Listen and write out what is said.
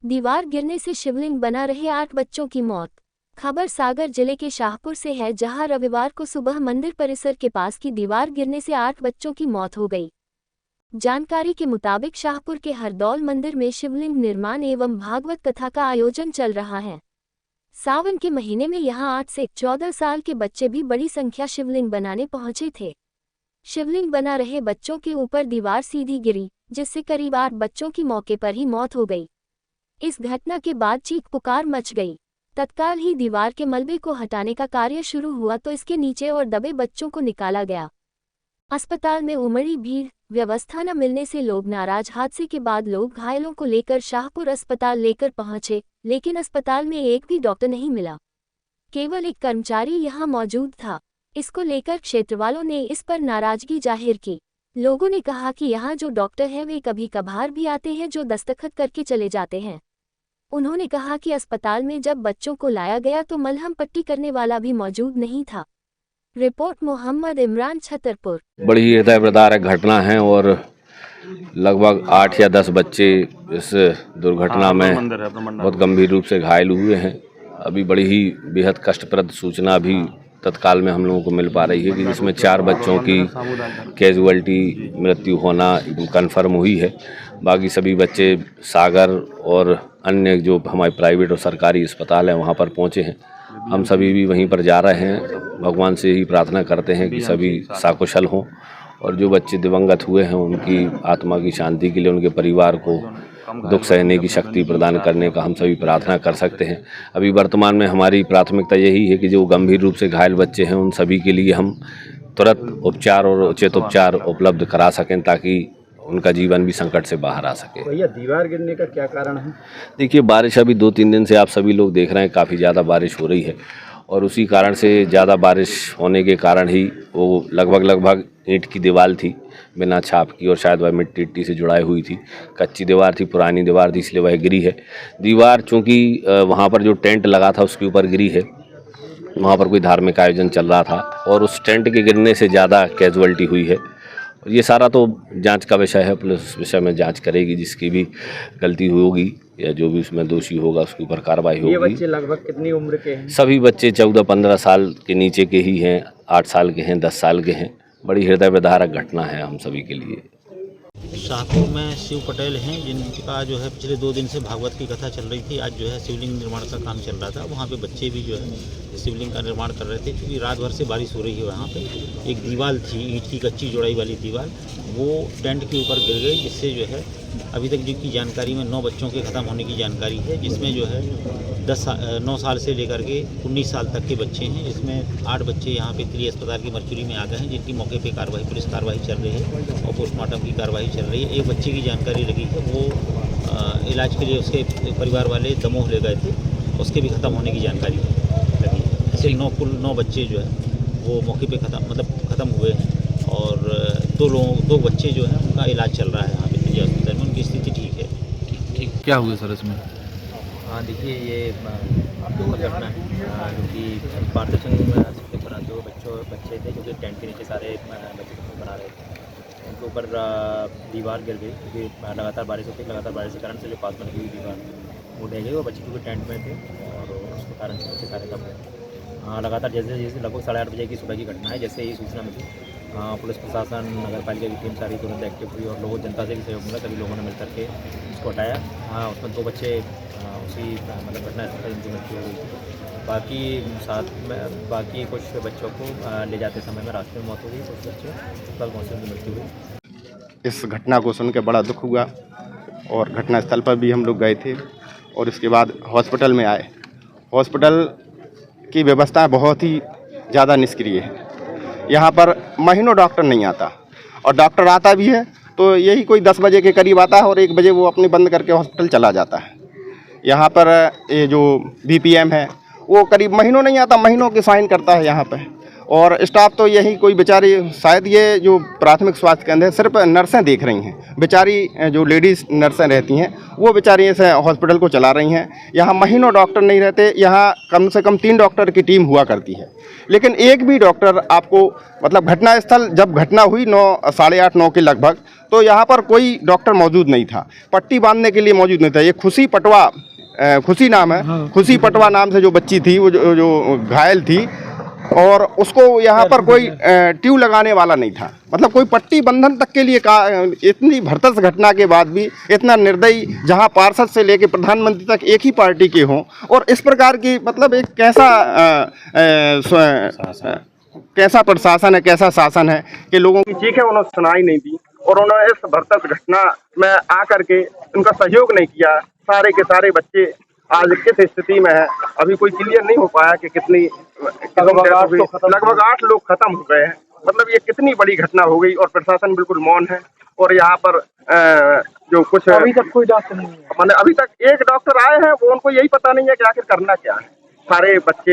दीवार गिरने से शिवलिंग बना रहे 8 बच्चों की मौत। खबर सागर जिले के शाहपुर से है, जहां रविवार को सुबह मंदिर परिसर के पास की दीवार गिरने से 8 बच्चों की मौत हो गई। जानकारी के मुताबिक शाहपुर के हरदौल मंदिर में शिवलिंग निर्माण एवं भागवत कथा का आयोजन चल रहा है। सावन के महीने में यहां 8 से 14 साल के बच्चे भी बड़ी संख्या शिवलिंग बनाने पहुंचे थे। शिवलिंग बना रहे बच्चों के ऊपर दीवार सीधी गिरी, जिससे करीब 8 बच्चों की मौके पर ही मौत हो गई। इस घटना के बाद चीख पुकार मच गई। तत्काल ही दीवार के मलबे को हटाने का कार्य शुरू हुआ तो इसके नीचे और दबे बच्चों को निकाला गया। अस्पताल में उमड़ी भीड़, व्यवस्था न मिलने से लोग नाराज। हादसे के बाद लोग घायलों को लेकर शाहपुर अस्पताल लेकर पहुंचे, लेकिन अस्पताल में एक भी डॉक्टर नहीं मिला। केवल एक कर्मचारी यहां मौजूद था। इसको लेकर क्षेत्रवालों ने इस पर नाराजगी जाहिर की। लोगों ने कहा कि यहां जो डॉक्टर हैं वे कभी कभार भी आते हैं, जो दस्तखत करके चले जाते हैं। उन्होंने कहा कि अस्पताल में जब बच्चों को लाया गया तो मलहम पट्टी करने वाला भी मौजूद नहीं था। रिपोर्ट मोहम्मद इमरान, छतरपुर। बड़ी ही हृदयविदारक घटना है और लगभग 8 या 10 बच्चे इस दुर्घटना में बहुत गंभीर रूप से घायल हुए हैं। अभी बड़ी ही बेहद कष्टप्रद सूचना अभी तत्काल में हम लोगों को मिल पा रही है कि जिसमें 4 बच्चों की कैजुअल्टी मृत्यु होना कन्फर्म हुई है। बाकी सभी बच्चे सागर और अन्य जो हमारे प्राइवेट और सरकारी अस्पताल हैं वहाँ पर पहुँचे हैं। हम सभी भी वहीं पर जा रहे हैं। भगवान से ही प्रार्थना करते हैं कि सभी सकुशल हों और जो बच्चे दिवंगत हुए हैं उनकी आत्मा की शांति के लिए उनके परिवार को दुख सहने की शक्ति प्रदान करने का हम सभी प्रार्थना कर सकते हैं। अभी वर्तमान में हमारी प्राथमिकता यही है कि जो गंभीर रूप से घायल बच्चे हैं उन सभी के लिए हम तुरंत उपचार और उचित उपचार उपलब्ध करा सकें ताकि उनका जीवन भी संकट से बाहर आ सके। भैया, दीवार गिरने का क्या कारण है? देखिए, बारिश अभी 2-3 दिन से आप सभी लोग देख रहे हैं काफ़ी ज़्यादा बारिश हो रही है और उसी कारण से ज़्यादा बारिश होने के कारण ही वो लगभग ईंट की दीवार थी बिना छाप की और शायद वह मिट्टी से जुड़ाई हुई थी। कच्ची दीवार थी, पुरानी दीवार थी, इसलिए वह गिरी है। दीवार चूँकि वहाँ पर जो टेंट लगा था उसके ऊपर गिरी है। वहाँ पर कोई धार्मिक आयोजन चल रहा था और उस टेंट के गिरने से ज़्यादा कैजुअल्टी हुई है। ये सारा तो जांच का विषय है, पुलिस इस विषय में जांच करेगी। जिसकी भी गलती होगी या जो भी उसमें दोषी होगा उसके ऊपर कार्रवाई होगी। ये बच्चे लगभग कितनी उम्र के हैं? सभी बच्चे 14-15 साल के नीचे के ही हैं, 8 साल के हैं, 10 साल के हैं। बड़ी हृदय विदारक घटना है हम सभी के लिए। शाहपुर में शिव पटेल हैं, जिनका जो है पिछले 2 दिन से भागवत की कथा चल रही थी। आज जो है शिवलिंग निर्माण का काम चल रहा था। वहाँ पे बच्चे भी जो है शिवलिंग का निर्माण कर रहे थे। क्योंकि रात भर से बारिश हो रही है, वहाँ पे एक दीवार थी ईंट की कच्ची जोड़ाई वाली दीवार, वो टेंट के ऊपर गिर गई, जिससे जो है अभी तक जो की जानकारी में 9 बच्चों के ख़त्म होने की जानकारी है, जिसमें जो है 9 साल से लेकर के 19 साल तक के बच्चे हैं। जिसमें 8 बच्चे यहाँ पे त्रि अस्पताल की मरचुरी में आ गए हैं, जिनकी मौके पे कार्रवाई पुलिस कार्रवाई चल रही है और पोस्टमार्टम की कार्रवाई चल रही है। एक बच्चे की जानकारी लगी है, वो इलाज के लिए उसके परिवार वाले दमोह ले गए थे, उसके भी ख़त्म होने की जानकारी लगी है। ऐसे 9 बच्चे जो है वो मौके पे ख़त्म हुए हैं और 2 बच्चे जो हैं उनका इलाज चल रहा है यहाँ पे त्रि अस्पताल में। उनकी स्थिति ठीक है। ठीक, क्या हुआ सर इसमें? हाँ, देखिए ये घटना है जो कि भारतीय संघ के पर जो बच्चे थे जो कि टेंट के नीचे सारे बच्चे बना रहे थे, उनके ऊपर दीवार गिर गई। क्योंकि लगातार बारिश होती है, लगातार बारिश के कारण से जो पास बनी हुई दीवार वो ढह गई। वो बच्चे क्योंकि टेंट में थे और उसके कारण से बच्चे सारे दब गए। लगातार जैसे लगभग 8:30 बजे की सुबह की घटना है। जैसे ही सूचना मिली, पुलिस प्रशासन, नगर पालिका की टीम सारी तुरंत एक्टिव हुई और लोगों जनता से भी सहयोग मिला। सभी लोगों ने मिलकर के उसको हटाया। हाँ, उसमें 2 बच्चे उसी घटना स्थल पर इनकी मृत्यु हो गई थी। बाकी कुछ बच्चों को ले जाते समय में रास्ते में मौत हो गई। कुछ बच्चे अस्पताल पहुँचे, उनकी मृत्यु हुई। इस घटना को सुन के बड़ा दुख हुआ और घटनास्थल पर भी हम लोग गए थे और इसके बाद हॉस्पिटल में आए। हॉस्पिटल की व्यवस्था बहुत ही ज़्यादा निष्क्रिय है। यहाँ पर महीनों डॉक्टर नहीं आता और डॉक्टर आता भी है तो यही कोई 10 बजे के करीब आता है और 1 बजे वो अपने बंद करके हॉस्पिटल चला जाता है। यहाँ पर ये जो BPM है वो करीब महीनों नहीं आता, महीनों के साइन करता है यहाँ पे और स्टाफ तो यही कोई बेचारी, शायद ये जो प्राथमिक स्वास्थ्य केंद्र है सिर्फ नर्सें देख रही हैं, बेचारी जो लेडीज़ नर्सें रहती हैं वो बेचारी इस हॉस्पिटल को चला रही हैं। यहाँ महीनों डॉक्टर नहीं रहते, यहाँ कम से कम 3 डॉक्टर की टीम हुआ करती है, लेकिन एक भी डॉक्टर आपको, मतलब घटनास्थल जब घटना हुई 8:30-9 के लगभग, तो यहाँ पर कोई डॉक्टर मौजूद नहीं था, पट्टी बांधने के लिए मौजूद नहीं था। ये खुशी पटवा, खुशी नाम है, खुशी पटवा नाम से जो बच्ची थी, वो जो घायल थी, और उसको यहाँ पर कोई ट्यूब लगाने वाला नहीं था, मतलब कोई पट्टी बंधन तक के लिए इतनी भरतस घटना के बाद भी इतना निर्दयी, जहाँ पार्षद से लेकर प्रधानमंत्री तक एक ही पार्टी के हों, और इस प्रकार की, मतलब एक कैसा प्रशासन है, कैसा शासन है कि लोगों की चीखें उन्होंने सुनाई नहीं दी, और उन्होंने इस भरतस घटना में आकर के उनका सहयोग नहीं किया। सारे के सारे बच्चे आज किस स्थिति में है अभी कोई क्लियर नहीं हो पाया कि कितनी, लगभग 8 लोग खत्म हो गए हैं। मतलब ये कितनी बड़ी घटना हो गई, और प्रशासन बिल्कुल मौन है। और यहाँ पर जो कुछ अभी तक कोई डॉक्टर नहीं है, मैंने अभी तक एक डॉक्टर आए हैं, वो उनको यही पता नहीं है कि आखिर करना क्या है। सारे बच्चे